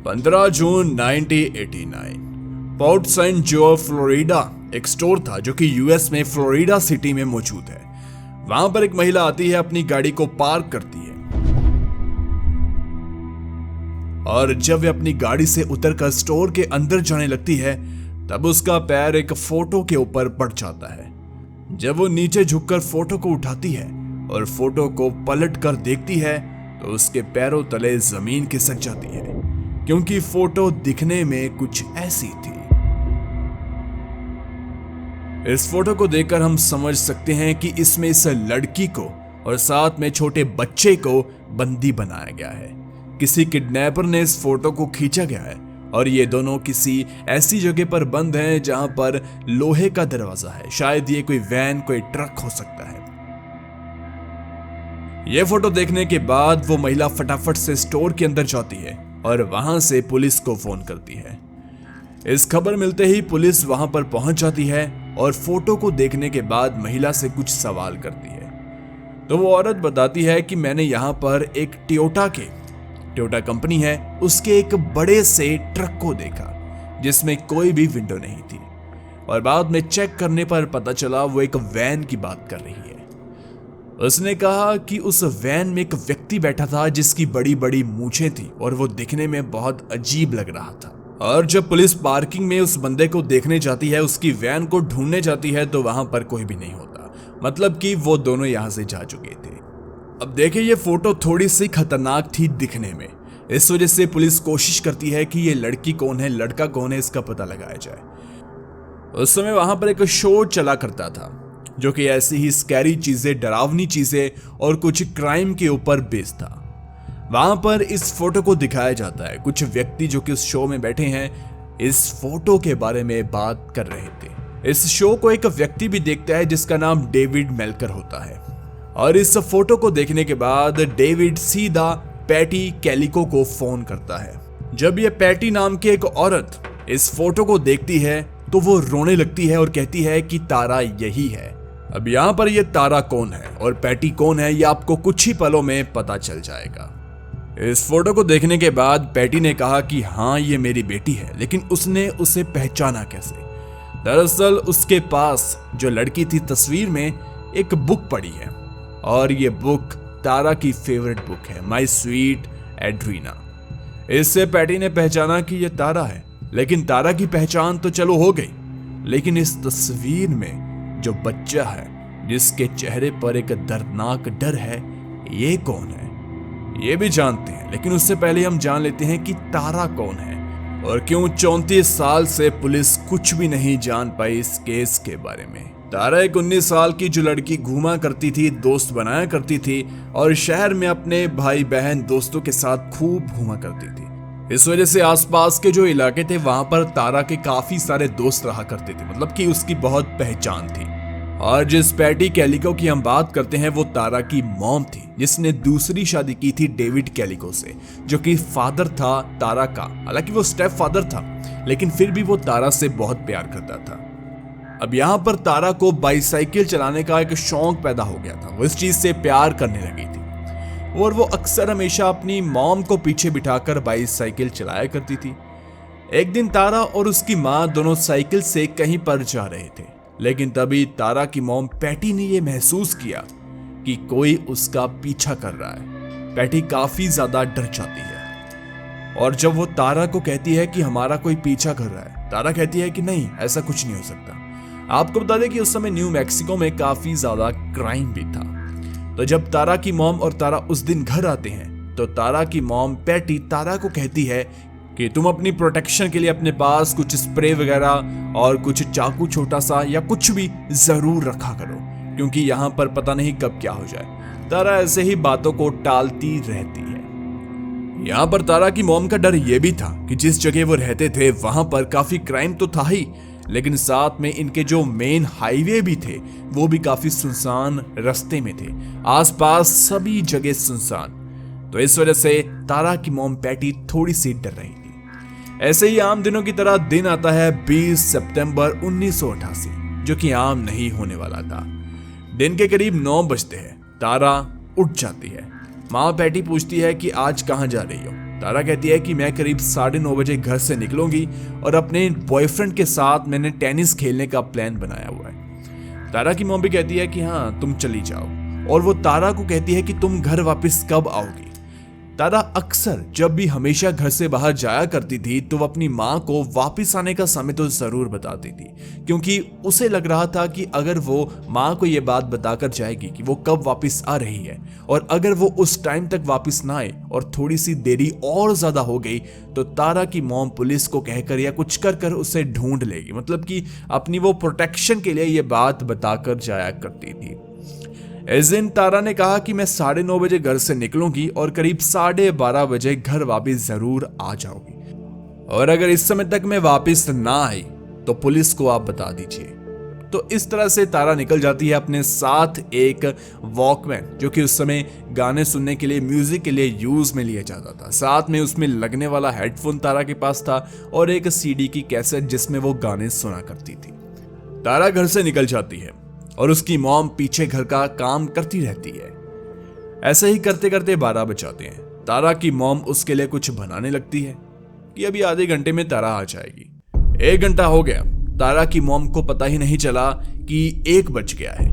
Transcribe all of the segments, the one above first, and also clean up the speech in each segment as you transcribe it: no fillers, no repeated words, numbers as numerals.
15 जून 1989 port Saint जो Florida एक store था जो कि यूएस में फ्लोरिडा सिटी में मौजूद है। वहां पर एक महिला आती है, अपनी गाड़ी को पार्क करती है और जब वे अपनी गाड़ी से उतरकर स्टोर के अंदर जाने लगती है तब उसका पैर एक फोटो के ऊपर पड़ जाता है। जब वो नीचे झुककर फोटो को उठाती है और फोटो को पलट कर देखती है तो उसके पैरों तले जमीन खिसक जाती है, क्योंकि फोटो दिखने में कुछ ऐसी थी। इस फोटो को देखकर हम समझ सकते हैं कि इसमें इस लड़की को और साथ में छोटे बच्चे को बंदी बनाया गया है। किसी किडनैपर ने इस फोटो को खींचा गया है और ये दोनों किसी ऐसी जगह पर बंद हैं जहां पर लोहे का दरवाजा है। शायद ये कोई वैन, कोई ट्रक हो सकता है। यह फोटो देखने के बाद वो महिला फटाफट से स्टोर के अंदर जाती है और वहां से पुलिस को फोन करती है। इस खबर मिलते ही पुलिस वहां पर पहुंच जाती है और फोटो को देखने के बाद महिला से कुछ सवाल करती है। तो वो औरत बताती है कि मैंने यहां पर एक टोयोटा कंपनी है, उसके एक बड़े से ट्रक को देखा जिसमें कोई भी विंडो नहीं थी और बाद में चेक करने पर पता चला वो एक वैन की बात कर रही है। उसने कहा कि उस वैन में एक व्यक्ति बैठा था जिसकी बड़ी बड़ी मूछें थी और वो दिखने में बहुत अजीब लग रहा था। और जब पुलिस पार्किंग में उस बंदे को देखने जाती है, उसकी वैन को ढूंढने जाती है तो वहां पर कोई भी नहीं होता, मतलब कि वो दोनों यहां से जा चुके थे। अब देखिए, ये फोटो थोड़ी सी खतरनाक थी दिखने में, इस वजह से पुलिस कोशिश करती है कि ये लड़की कौन है, लड़का कौन है, इसका पता लगाया जाए। उस समय वहां पर एक शो चला करता था जो कि ऐसी ही स्कैरी चीजें, डरावनी चीजें और कुछ क्राइम के ऊपर बेस्ड था। वहां पर इस फोटो को दिखाया जाता है। कुछ व्यक्ति जो कि उस शो में बैठे हैं इस फोटो के बारे में बात कर रहे थे। इस शो को एक व्यक्ति भी देखता है जिसका नाम डेविड मेलकर होता है और इस फोटो को देखने के बाद डेविड सीधा पैटी कैलिको को फोन करता है। जब ये पैटी नाम की एक औरत इस फोटो को देखती है तो वो रोने लगती है और कहती है कि तारा यही है। अब यहाँ पर ये तारा कौन है और पैटी कौन है, ये आपको कुछ ही पलों में पता चल जाएगा। इस फोटो को देखने के बाद पैटी ने कहा कि हाँ, ये मेरी बेटी है, लेकिन उसने उसे पहचाना कैसे? दरअसल उसके पास जो लड़की थी तस्वीर में एक बुक पड़ी है और ये बुक तारा की फेवरेट बुक है, माई स्वीट एड्रीना। इससे पैटी ने पहचाना कि ये तारा है, लेकिन तारा की पहचान तो चलो हो गई, लेकिन इस तस्वीर में जो बच्चा है जिसके चेहरे पर एक दर्दनाक डर है, ये कौन है? ये भी जानते हैं, लेकिन उससे पहले हम जान लेते हैं कि तारा कौन है और क्यों 34 साल से पुलिस कुछ भी नहीं जान पाई इस केस के बारे में। तारा एक 19 साल की जो लड़की घूमा करती थी, दोस्त बनाया करती थी और शहर में अपने भाई बहन दोस्तों के साथ खूब घूमा करती थी। इस वजह से आसपास के जो इलाके थे वहां पर तारा के काफी सारे दोस्त रहा करते थे, मतलब कि उसकी बहुत पहचान थी। और जिस पैटी कैलिको की हम बात करते हैं वो तारा की मॉम थी, जिसने दूसरी शादी की थी डेविड कैलिको से, जो कि फादर था तारा का। हालांकि वो स्टेप फादर था, लेकिन फिर भी वो तारा से बहुत प्यार करता था। अब यहाँ पर तारा को बाइसाइकिल चलाने का एक शौक पैदा हो गया था, वो इस चीज से प्यार करने लगी थी और वो अक्सर हमेशा अपनी मॉम को पीछे बिठाकर बाइसाइकिल चलाया करती थी। एक दिन तारा और उसकी माँ दोनों साइकिल से कहीं पर जा रहे थे, लेकिन तभी तारा की मॉम पैटी ने यह महसूस किया कि कोई उसका पीछा कर रहा है। पैटी काफी ज्यादा डर जाती है और जब वो तारा को कहती है कि हमारा कोई पीछा कर रहा है, तारा कहती है कि नहीं, ऐसा कुछ नहीं हो सकता। आपको बता दें कि उस समय न्यू मैक्सिको में काफी ज्यादा क्राइम भी था। तो जब तारा की मॉम और तारा उस दिन घर आते हैं तो तारा की मॉम पैटी तारा को कहती है कि तुम अपनी प्रोटेक्शन के लिए अपने पास कुछ स्प्रे वगैरह और कुछ चाकू छोटा सा या कुछ भी जरूर रखा करो, क्योंकि यहाँ पर पता नहीं कब क्या हो जाए। तारा ऐसे ही बातों को टालती रहती है। यहाँ पर तारा की मॉम का डर यह भी था कि जिस जगह वो रहते थे वहां पर काफी क्राइम तो था ही, लेकिन साथ में इनके जो मेन हाईवे भी थे वो भी काफी सुनसान रास्ते में थे, आसपास सभी जगह सुनसान। तो इस वजह से तारा की मॉम पैटी थोड़ी सी डर रही थी। ऐसे ही आम दिनों की तरह दिन आता है 20 सितंबर 1988, जो कि आम नहीं होने वाला था। दिन के करीब 9 बजते हैं। तारा उठ जाती है। माँ पैटी पूछती है कि आज कहाँ जा रही हो। तारा कहती है कि मैं करीब 9:30 बजे घर से निकलूंगी और अपने बॉयफ्रेंड के साथ मैंने टेनिस खेलने का प्लान बनाया हुआ है। तारा की मॉम भी कहती है कि हाँ तुम चली जाओ, और वो तारा को कहती है कि तुम घर वापस कब आओगी। तारा अक्सर जब भी हमेशा घर से बाहर जाया करती थी तो वो अपनी माँ को वापस आने का समय तो जरूर बताती थी, क्योंकि उसे लग रहा था कि अगर वो माँ को ये बात बताकर जाएगी कि वो कब वापस आ रही है, और अगर वो उस टाइम तक वापस ना आए और थोड़ी सी देरी और ज्यादा हो गई तो तारा की मॉम पुलिस को कहकर या कुछ कर उसे ढूंढ लेगी। मतलब कि अपनी वो प्रोटेक्शन के लिए ये बात बताकर जाया करती थी। इस दिन तारा ने कहा कि मैं 9:30 बजे घर से निकलूंगी और करीब 12:30 बजे घर वापस जरूर आ जाऊंगी, और अगर इस समय तक मैं वापस ना आई तो पुलिस को आप बता दीजिए। तो इस तरह से तारा निकल जाती है अपने साथ एक वॉकमैन, जो कि उस समय गाने सुनने के लिए, म्यूजिक के लिए यूज में लिया जाता था। साथ में उसमें लगने वाला हेडफोन तारा के पास था और एक सीडी की कैसेट जिसमें वो गाने सुना करती थी। तारा घर से निकल जाती है और उसकी मॉम पीछे घर का काम करती रहती है। ऐसे ही करते करते 12 बज जाते हैं। तारा की मॉम उसके लिए कुछ बनाने लगती है कि अभी आधे घंटे में तारा आ जाएगी। 1 घंटा हो गया, तारा की मॉम को पता ही नहीं चला कि 1 बज गया है।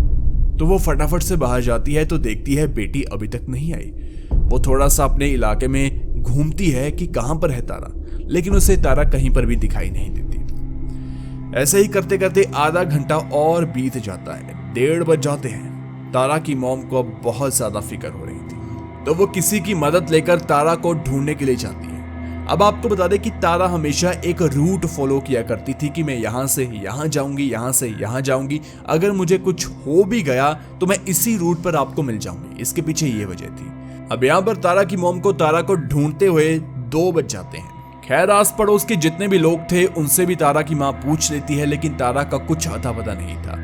तो वो फटाफट से बाहर जाती है तो देखती है बेटी अभी तक नहीं आई। वो थोड़ा सा अपने इलाके में घूमती है कि कहां पर है तारा, लेकिन उसे तारा कहीं पर भी दिखाई नहीं देती। ऐसे ही करते करते आधा घंटा और बीत जाता है। 1:30 बज जाते हैं। तारा की मॉम को अब बहुत ज्यादा फिक्र हो रही थी, तो वो किसी की मदद लेकर तारा को ढूंढने के लिए जाती है। अब आपको बता दें कि तारा हमेशा एक रूट फॉलो किया करती थी कि मैं यहाँ से यहाँ जाऊंगी, यहाँ से यहाँ जाऊंगी, अगर मुझे कुछ हो भी गया तो मैं इसी रूट पर आपको मिल जाऊंगी। इसके पीछे ये वजह थी। अब यहाँ पर तारा की मॉम को तारा को ढूंढते हुए 2 बज जाते हैं। खैर आस पड़ोस के जितने भी लोग थे उनसे भी तारा की माँ पूछ लेती है, लेकिन तारा का कुछ अता पता नहीं था।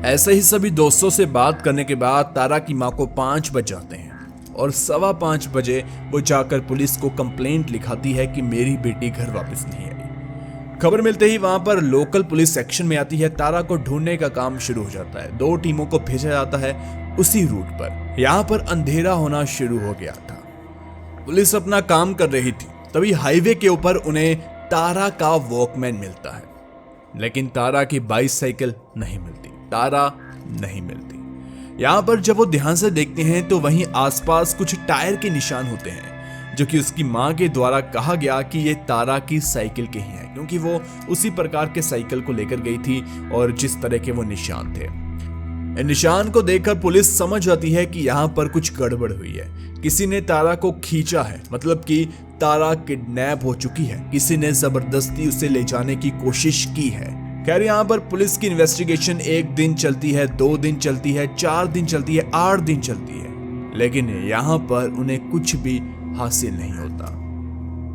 ऐसे ही सभी दोस्तों से बात करने के बाद तारा की माँ को 5 बज जाते हैं और 5:15 बजे वो जाकर पुलिस को कंप्लेंट लिखाती है कि मेरी बेटी घर वापस नहीं आई। खबर मिलते ही वहां पर लोकल पुलिस एक्शन में आती है। तारा को ढूंढने का काम शुरू हो जाता है। 2 टीमों को भेजा जाता है उसी रूट पर। यहाँ पर अंधेरा होना शुरू हो गया था। पुलिस अपना काम कर रही थी, तभी हाईवे के ऊपर उन्हें तारा का वॉकमैन मिलता है, लेकिन तारा की बाइसाइकिल नहीं मिलती। तारा नहीं मिलती। यहाँ पर जब वो ध्यान से देखते हैं तो वहीं आसपास कुछ टायर के निशान होते हैं, जो कि उसकी माँ के द्वारा कहा गया कि ये तारा की साइकिल के ही हैं, क्योंकि वो उसी प्रकार के साइकिल को लेकर गई थी और जिस तरह के वो निशान थे। निशान को देखकर पुलिस समझ जाती है कि यहाँ पर कुछ गड़बड़ हुई है। किसी ने तारा को खींचा है, मतलब कि तारा किडनैप हो चुकी है। किसी ने जबरदस्ती उसे ले जाने की कोशिश की है। खैर यहाँ पर पुलिस की इन्वेस्टिगेशन 1 दिन चलती है, 2 दिन चलती है, 4 दिन चलती है, 8 दिन चलती है, लेकिन यहाँ पर उन्हें कुछ भी हासिल नहीं होता।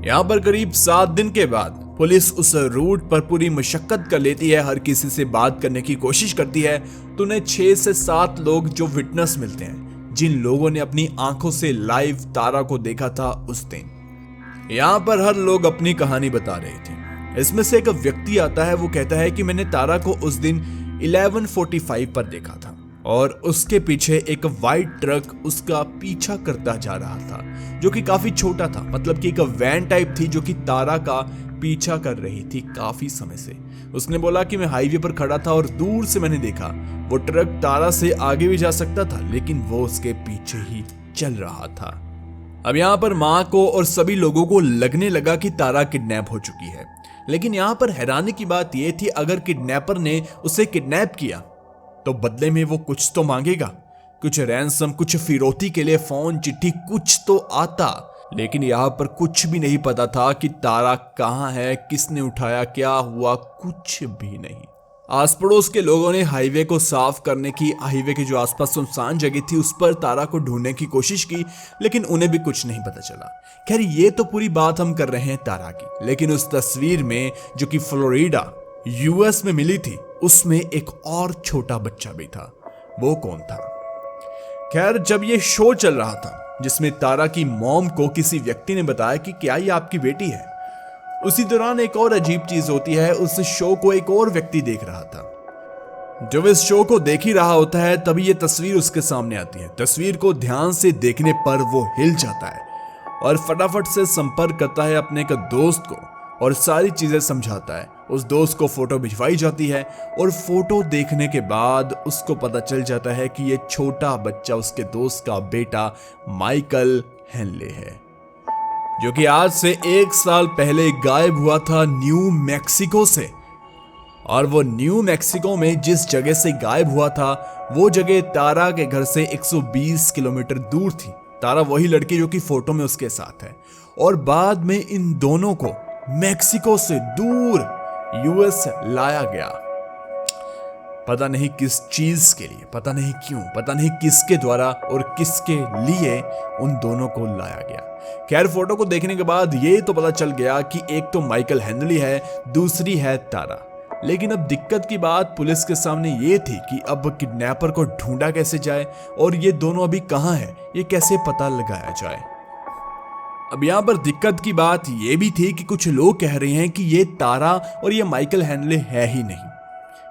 यहाँ पर करीब 7 दिन के बाद पुलिस उस रूट पर पूरी मशक्कत कर लेती है, हर किसी से बात करने की कोशिश करती है, तो उन्हें 6 से 7 लोग जो विटनेस मिलते हैं, जिन लोगों ने अपनी आंखों से लाइव तारा को देखा था उस दिन। यहाँ पर हर लोग अपनी कहानी बता रहे थे। इसमें से एक व्यक्ति आता है, वो कहता है कि मैंने तारा को उस दिन 11:45 पर देखा था और उसके पीछे एक वाइट ट्रक उसका पीछा करता जा रहा था, जो कि काफी छोटा था, मतलब कि एक वैन टाइप थी जो कि तारा का पीछा कर रही थी काफी समय से। उसने बोला कि मैं हाईवे पर खड़ा था और दूर से मैंने देखा वो ट्रक तारा से आगे भी जा सकता था, लेकिन वो उसके पीछे ही चल रहा था। अब यहाँ पर माँ को और सभी लोगों को लगने लगा कि तारा किडनैप हो चुकी है, लेकिन यहाँ पर हैरानी की बात यह थी, अगर किडनैपर ने उसे किडनैप किया तो बदले में वो कुछ तो मांगेगा, कुछ रैंसम, कुछ फिरौती के लिए फोन, चिट्ठी, कुछ तो आता। लेकिन यहाँ पर कुछ भी नहीं पता था कि तारा कहाँ है, किसने उठाया, क्या हुआ, कुछ भी नहीं। आस पड़ोस के लोगों ने हाईवे को साफ करने की, हाईवे के जो आसपास सुनसान जगह थी उस पर तारा को ढूंढने की कोशिश की, लेकिन उन्हें भी कुछ नहीं पता चला। खैर ये तो पूरी बात हम कर रहे हैं तारा की, लेकिन उस तस्वीर में जो कि फ्लोरिडा यूएस में मिली थी, उसमें एक और छोटा बच्चा भी था। वो कौन था? खैर जब ये शो चल रहा था जिसमें तारा की मॉम को किसी व्यक्ति ने बताया कि क्या ये आपकी बेटी है, उसी दौरान एक और अजीब चीज होती है। उस शो को एक और व्यक्ति देख रहा था। जब इस शो को देख ही रहा होता है तभी ये तस्वीर उसके सामने आती है। तस्वीर को ध्यान से देखने पर वो हिल जाता है और फटाफट से संपर्क करता है अपने एक दोस्त को और सारी चीजें समझाता है। उस दोस्त को फोटो भिजवाई जाती है और फोटो देखने के बाद उसको पता चल जाता है कि ये छोटा बच्चा उसके दोस्त का बेटा माइकल हेनले है, जो कि आज से 1 साल पहले गायब हुआ था न्यू मैक्सिको से। और वो न्यू मैक्सिको में जिस जगह से गायब हुआ था वो जगह तारा के घर से 120 किलोमीटर दूर थी। तारा वही लड़की जो कि फोटो में उसके साथ है। और बाद में इन दोनों को मैक्सिको से दूर यूएस लाया गया, पता नहीं किस चीज के लिए, पता नहीं क्यों, पता नहीं किसके द्वारा और किसके लिए उन दोनों को लाया गया। खैर, फोटो को देखने के बाद ये तो पता चल गया कि एक तो माइकल हेनली है, दूसरी है तारा। लेकिन अब दिक्कत की बात पुलिस के सामने ये थी कि अब किडनैपर को ढूंढा कैसे जाए और ये दोनों अभी कहां हैं, ये कैसे पता लगाया जाए। अब यहाँ पर दिक्कत की बात ये भी थी कि कुछ लोग कह रहे हैं कि ये तारा और ये माइकल हेनले है ही नहीं,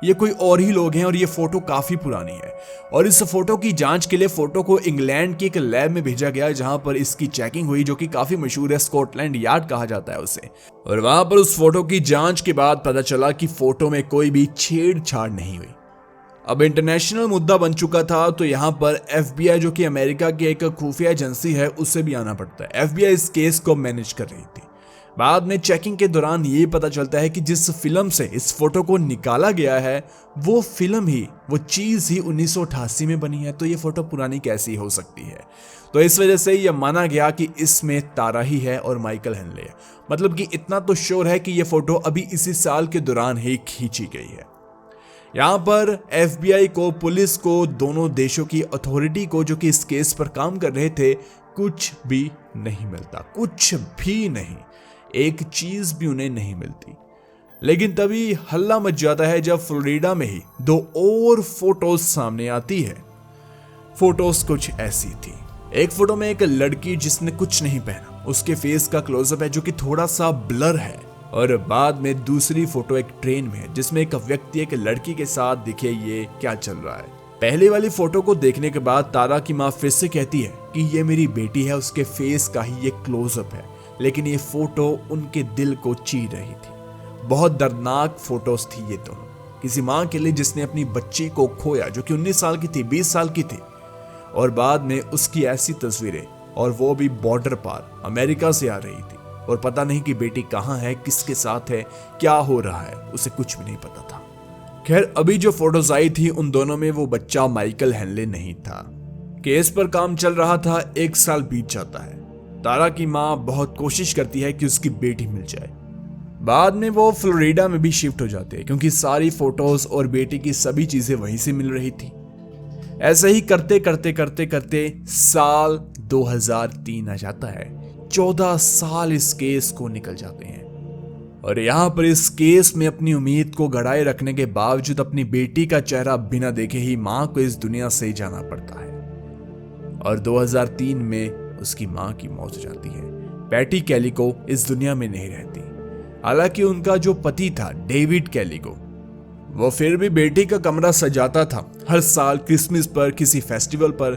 ये कोई और ही लोग हैं और ये फोटो काफी पुरानी है। और इस फोटो की जांच के लिए फोटो को इंग्लैंड की एक लैब में भेजा गया, जहां पर इसकी चेकिंग हुई, जो कि काफी मशहूर है, स्कॉटलैंड यार्ड कहा जाता है उसे। और वहां पर उस फोटो की जांच के बाद पता चला कि फोटो में कोई भी छेड़छाड़ नहीं हुई। अब इंटरनेशनल मुद्दा बन चुका था, तो यहाँ पर FBI, जो कि अमेरिका की एक खुफिया एजेंसी है, उससे भी आना पड़ता है। FBI इस केस को मैनेज कर रही थी। बाद में चेकिंग के दौरान ये पता चलता है कि जिस फिल्म से इस फोटो को निकाला गया है वो फिल्म ही, वो चीज ही 1988 में बनी है। तो ये फोटो पुरानी कैसी हो सकती है? तो इस वजह से यह माना गया कि इसमें तारा ही है और माइकल हेनले है। मतलब कि इतना तो श्योर है कि यह फोटो अभी इसी साल के दौरान ही खींची गई है। यहाँ पर FBI को, पुलिस को, दोनों देशों की अथॉरिटी को, जो कि इस केस पर काम कर रहे थे, कुछ भी नहीं मिलता, कुछ भी नहीं, एक चीज भी उन्हें नहीं मिलती। लेकिन तभी हल्ला मच जाता है जब फ्लोरिडा में ही 2 और फोटोज सामने आती है। फोटोज कुछ ऐसी थी। एक फोटो में एक लड़की जिसने कुछ नहीं पहना, उसके फेस का क्लोजअप है जो कि थोड़ा सा ब्लर है। और बाद में दूसरी फोटो एक ट्रेन में है जिसमें एक व्यक्ति एक लड़की के साथ दिखे। ये क्या चल रहा है? पहले वाली फोटो को देखने के बाद तारा की माँ फिर से कहती है कि ये मेरी बेटी है, उसके फेस का ही ये क्लोजअप है। लेकिन ये फोटो उनके दिल को चीर रही थी। बहुत दर्दनाक फोटोज थी ये दोनों, किसी माँ के लिए जिसने अपनी बच्ची को खोया, जो कि 19 साल की थी, 20 साल की थी। और बाद में उसकी ऐसी तस्वीरें, और वो भी बॉर्डर पार अमेरिका से आ रही थी। और पता नहीं कि बेटी कहाँ है, किसके साथ है, क्या हो रहा है, उसे कुछ भी नहीं पता था। खैर, अभी जो फोटोज आई थी उन दोनों में वो बच्चा माइकल हेनले नहीं था। केस पर काम चल रहा था, 1 साल बीत जाता है। तारा की माँ बहुत कोशिश करती है कि उसकी बेटी मिल जाए। बाद में वो फ्लोरिडा में भी शिफ्ट हो जाते हैं, क्योंकि सारी फोटोज और बेटी की सभी चीजें वहीं से मिल रही थी। ऐसे ही करते करते करते करते साल 2003 आ जाता है। 14 साल इस केस को निकल जाते हैं। और यहाँ पर इस केस में अपनी उम्मीद को गड़ाए रखने के बावजूद अपनी बेटी का चेहरा बिना देखे ही माँ को इस दुनिया से जाना पड़ता है। और 2003 में उसकी माँ की मौत हो जाती है। पैटी कैलिको इस दुनिया में नहीं रहती। हालांकि उनका जो पति था डेविड कैलिको, वो फिर भी बेटी का कमरा सजाता था हर साल क्रिसमस पर, किसी फेस्टिवल पर।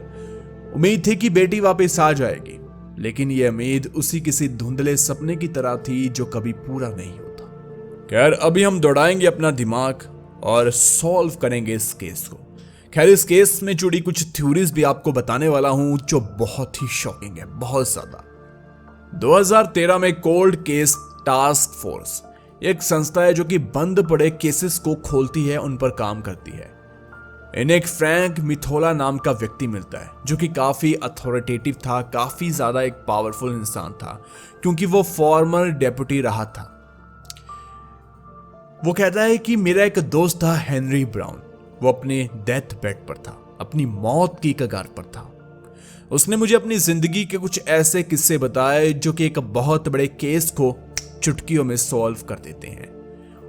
उम्मीद थी कि बेटी वापस आ जाएगी, लेकिन यह उम्मीद उसी किसी धुंधले सपने की तरह थी जो कभी पूरा नहीं होता। खैर, अभी हम दौड़ाएंगे अपना दिमाग और सॉल्व करेंगे इस केस को। खैर, इस केस में जुड़ी कुछ थ्योरीज भी आपको बताने वाला हूं जो बहुत ही शॉकिंग है, बहुत ज्यादा। 2013 में कोल्ड केस टास्क फोर्स एक संस्था है जो कि बंद पड़े केसेस को खोलती है, उन पर काम करती है। इन्हें एक फ्रैंक मिथोला नाम का व्यक्ति मिलता है जो कि काफी अथॉरिटेटिव था, काफी ज्यादा एक पावरफुल इंसान था, क्योंकि वो फॉर्मर डेप्यूटी रहा था। वो कहता है कि मेरा एक दोस्त था हेनरी ब्राउन, वो अपने डेथ बेड पर था, अपनी मौत की कगार पर था। उसने मुझे अपनी जिंदगी के कुछ ऐसे किस्से बताए जो कि एक बहुत बड़े केस को चुटकियों में सॉल्व कर देते हैं।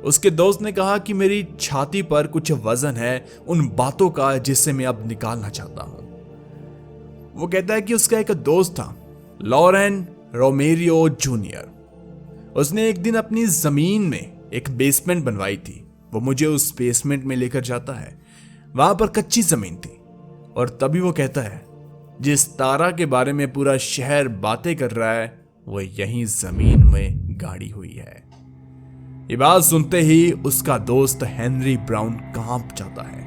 उसके दोस्त ने कहा कि मेरी छाती पर कुछ वजन है उन बातों का जिससे मैं अब निकालना चाहता हूं। वो कहता है कि उसका एक दोस्त था लॉरेन रोमेरियो जूनियर। उसने एक दिन अपनी जमीन में एक बेसमेंट बनवाई थी। वो मुझे उस बेसमेंट में लेकर जाता है। वहां पर कच्ची जमीन थी और तभी वो कहता है जिस तारा के बारे में पूरा शहर बातें कर रहा है वो यहीं जमीन में गाड़ी हुई है। ये बात सुनते ही उसका दोस्त हेनरी ब्राउन कांप जाता है।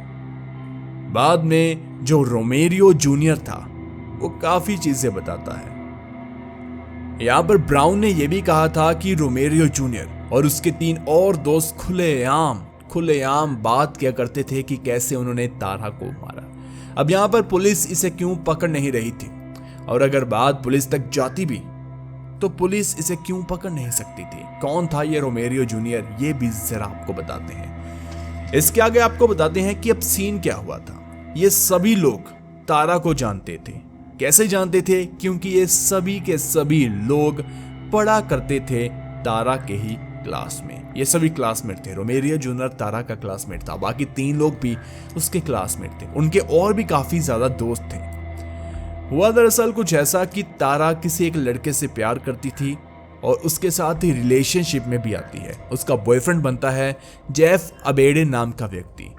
बाद में जो रोमेरियो जूनियर था वो काफी चीजें बताता है। यहां पर ब्राउन ने यह भी कहा था कि रोमेरियो जूनियर और उसके 3 और दोस्त खुलेआम बात किया करते थे कि कैसे उन्होंने तारा को मारा। अब यहां पर पुलिस इसे क्यों पकड़ नहीं रही थी, और अगर बात पुलिस तक जाती भी तो पुलिस इसे क्यों पकड़ नहीं सकती थी। कौन था ये रोमेरियो जूनियर, ये भी जरा आपको बताते हैं। इसके आगे आपको बताते हैं कि अब सीन क्या हुआ था। ये सभी लोग तारा को जानते थे। कैसे जानते थे? क्योंकि ये सभी के सभी लोग पढ़ा करते थे तारा के ही क्लास में। ये सभी क्लासमेट थे। रोमेरियो जूनियर तारा का क्लासमेट था, बाकी 3 लोग भी उसके क्लासमेट थे। उनके और भी काफी ज्यादा दोस्त थे। हुआ दरअसल कुछ ऐसा कि तारा किसी एक लड़के से प्यार करती थी और उसके साथ ही रिलेशनशिप में भी आती है। उसका बॉयफ्रेंड बनता है जेफ अबेडे नाम का व्यक्ति,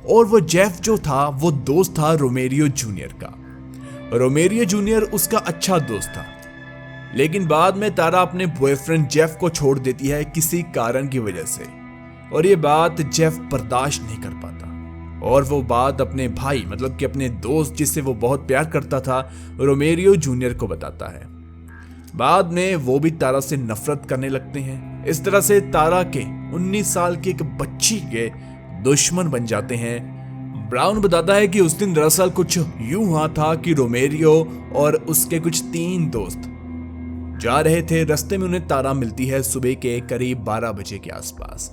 और वो जेफ जो था वो दोस्त था रोमेरियो जूनियर का। रोमेरियो जूनियर उसका अच्छा दोस्त था, लेकिन बाद में तारा अपने बॉयफ्रेंड जेफ को छोड़ देती है किसी कारण की वजह से, और ये बात जेफ बर्दाश्त नहीं कर पाता और वो बात अपने भाई मतलब कि अपने दोस्त जिससे वो बहुत प्यार करता था रोमेरियो जूनियर को बताता है। बाद में वो भी तारा से नफरत करने लगते हैं। इस तरह से तारा के 19 साल की एक बच्ची के दुश्मन बन जाते हैं। ब्राउन बताता है कि उस दिन दरअसल कुछ यूं हुआ था कि रोमेरियो और उसके कुछ 3 दोस्त जा रहे थे। रास्ते में उन्हें तारा मिलती है सुबह के करीब 12 बजे के आसपास,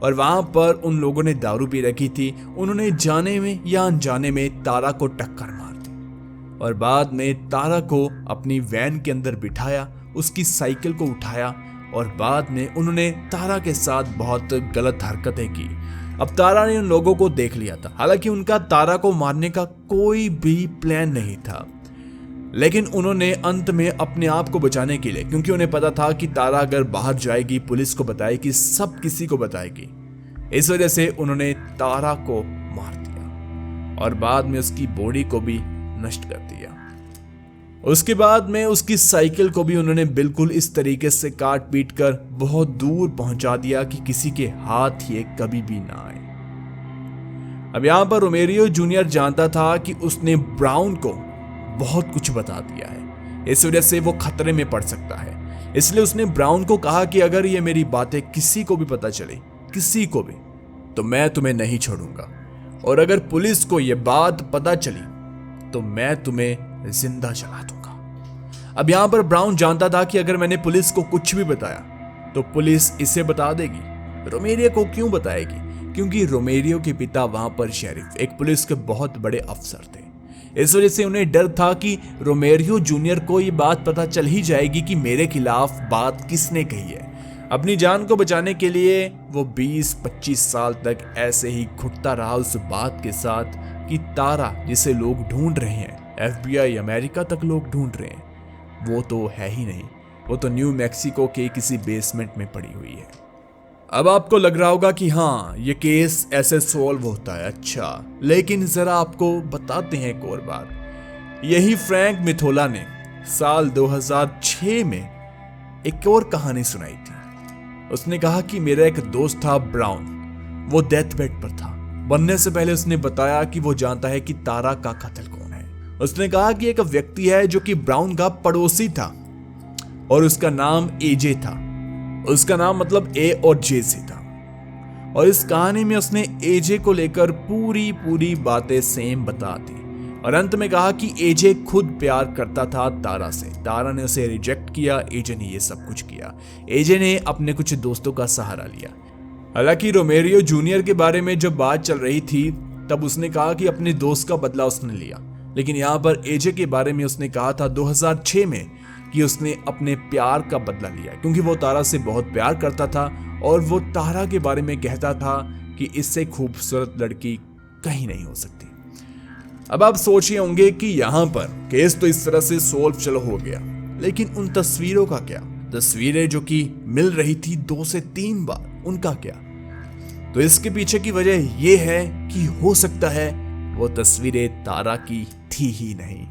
और वहां पर उन लोगों ने दारू पी रखी थी। उन्होंने जाने में या अनजाने में तारा को टक्कर मार दी और बाद में तारा को अपनी वैन के अंदर बिठाया, उसकी साइकिल को उठाया और बाद में उन्होंने तारा के साथ बहुत गलत हरकतें की। अब तारा ने उन लोगों को देख लिया था। हालांकि उनका तारा को मारने का कोई भी प्लान नहीं था, लेकिन उन्होंने अंत में अपने आप को बचाने के लिए, क्योंकि उन्हें पता था कि तारा अगर बाहर जाएगी पुलिस को बताएगी, सब किसी को बताएगी, इस वजह से उन्होंने तारा को मार दिया और बाद में उसकी बॉडी को भी नष्ट कर दिया। उसके बाद में उसकी साइकिल को भी उन्होंने बिल्कुल इस तरीके से काट पीट कर बहुत दूर पहुंचा दिया कि किसी के हाथ ये कभी भी ना आए। अब यहां पर रोमेरियो जूनियर जानता था कि उसने ब्राउन को बहुत कुछ बता दिया है, इस वजह से वो खतरे में पड़ सकता है। इसलिए उसने ब्राउन को कहा कि अगर ये मेरी बातें किसी को भी पता चले, किसी को भी, तो मैं तुम्हें नहीं छोड़ूंगा, और अगर पुलिस को ये बात पता चली तो मैं तुम्हें जिंदा जला दूंगा। अब यहां पर ब्राउन जानता था कि अगर मैंने पुलिस को कुछ भी बताया तो पुलिस इसे बता देगी। रोमेरियो को क्यों बताएगी? क्योंकि रोमेरियो के पिता वहां पर शेरिफ, एक पुलिस के बहुत बड़े अफसर थे। इस वजह से उन्हें डर था कि रोमेरियो जूनियर को ये बात पता चल ही जाएगी कि मेरे खिलाफ बात किसने कही है। अपनी जान को बचाने के लिए वो 20-25 साल तक ऐसे ही घुटता रहा उस बात के साथ कि तारा जिसे लोग ढूंढ रहे हैं, FBI अमेरिका तक लोग ढूंढ रहे हैं, वो तो है ही नहीं, वो तो न्यू मैक्सिको के किसी बेसमेंट में पड़ी हुई है। अब आपको लग रहा होगा कि हाँ, ये केस ऐसे सॉल्व होता है। अच्छा, लेकिन जरा आपको बताते हैं एक और बात। यही फ्रैंक मिथोला ने साल 2006 में एक और कहानी सुनाई थी। उसने कहा कि मेरा एक दोस्त था ब्राउन, वो डेथ बेड पर था। बनने से पहले उसने बताया कि वो जानता है कि तारा का कातिल कौन है। उसने कहा कि एक व्यक्ति है जो कि ब्राउन का पड़ोसी था और उसका नाम एजे था। उसका नाम मतलब ए और जे से था, और इस कहानी में उसने एजे को लेकर पूरी बातें सेम बता दी और अंत में कहा कि एजे खुद प्यार करता था तारा से। तारा ने उसे रिजेक्ट किया, एजे ने ये सब कुछ किया। एजे ने अपने कुछ दोस्तों का सहारा लिया। हालांकि रोमेरियो जूनियर के बारे में जब बात चल रही थी तब उसने कहा कि अपने दोस्त का बदला उसने लिया, लेकिन यहाँ पर एजे के बारे में उसने कहा था 2006 में कि उसने अपने प्यार का बदला लिया, क्योंकि वो तारा से बहुत प्यार करता था और वो तारा के बारे में कहता था कि इससे खूबसूरत लड़की कहीं नहीं हो सकती। अब आप सोच रहे होंगे कि यहाँ पर केस तो इस तरह से सोल्व चलो हो गया, लेकिन उन तस्वीरों का क्या? तस्वीरें जो कि मिल रही थी 2 से 3 बार, उनका क्या? तो इसके पीछे की वजह यह है कि हो सकता है वो तस्वीरें तारा की थी ही नहीं,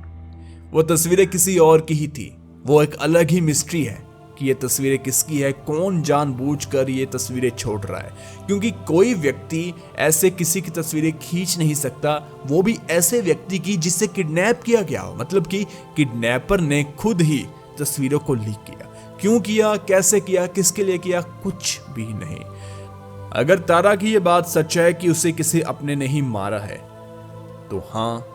वो तस्वीरें किसी और की ही थी। वो एक अलग ही मिस्ट्री है कि ये तस्वीरें किसकी है, कौन जानबूझकर ये तस्वीरें छोड़ रहा है, क्योंकि कोई व्यक्ति ऐसे किसी की तस्वीरें खींच नहीं सकता, वो भी ऐसे व्यक्ति की जिससे किडनैप किया गया हो। मतलब कि किडनैपर ने खुद ही तस्वीरों को लीक किया। क्यों किया, कैसे किया, किसके लिए किया, कुछ भी नहीं। अगर तारा की ये बात सच है कि उसे किसी अपने ने ही मारा है, तो हाँ,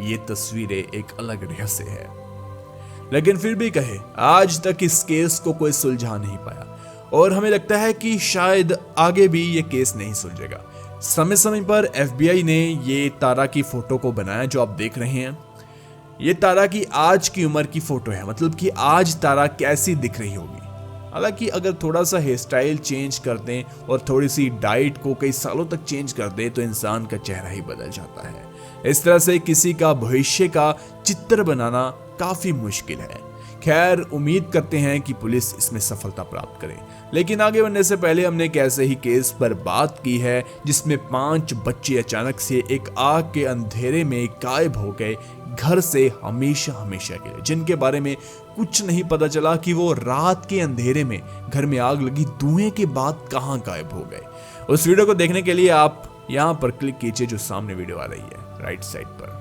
ये तस्वीरें एक अलग रहस्य है। लेकिन फिर भी कहे, आज तक इस केस को कोई सुलझा नहीं पाया और हमें लगता है कि शायद आगे भी ये केस नहीं सुलझेगा। समय समय पर FBI ने ये तारा की फोटो को बनाया जो आप देख रहे हैं। ये तारा की आज की उम्र की फोटो है, मतलब कि आज तारा कैसी दिख रही होगी। हालांकि अगर थोड़ा सा हेयर स्टाइल चेंज कर दें और थोड़ी सी डाइट को कई सालों तक चेंज कर दें तो इंसान का चेहरा ही बदल जाता है। इस तरह से किसी का भविष्य का चित्र बनाना काफी मुश्किल है। खैर, उम्मीद करते हैं कि पुलिस इसमें सफलता प्राप्त करे। लेकिन आगे बढ़ने से पहले हमने एक ऐसे ही केस पर बात की है जिसमें 5 बच्चे अचानक से एक आग के अंधेरे में गायब हो गए घर से हमेशा हमेशा के लिए, जिनके बारे में कुछ नहीं पता चला कि वो रात के अंधेरे में घर में आग लगी धुएं के बाद कहां गायब हो गए। उस वीडियो को देखने के लिए आप यहां पर क्लिक कीजिए जो सामने वीडियो आ रही है राइट साइड पर।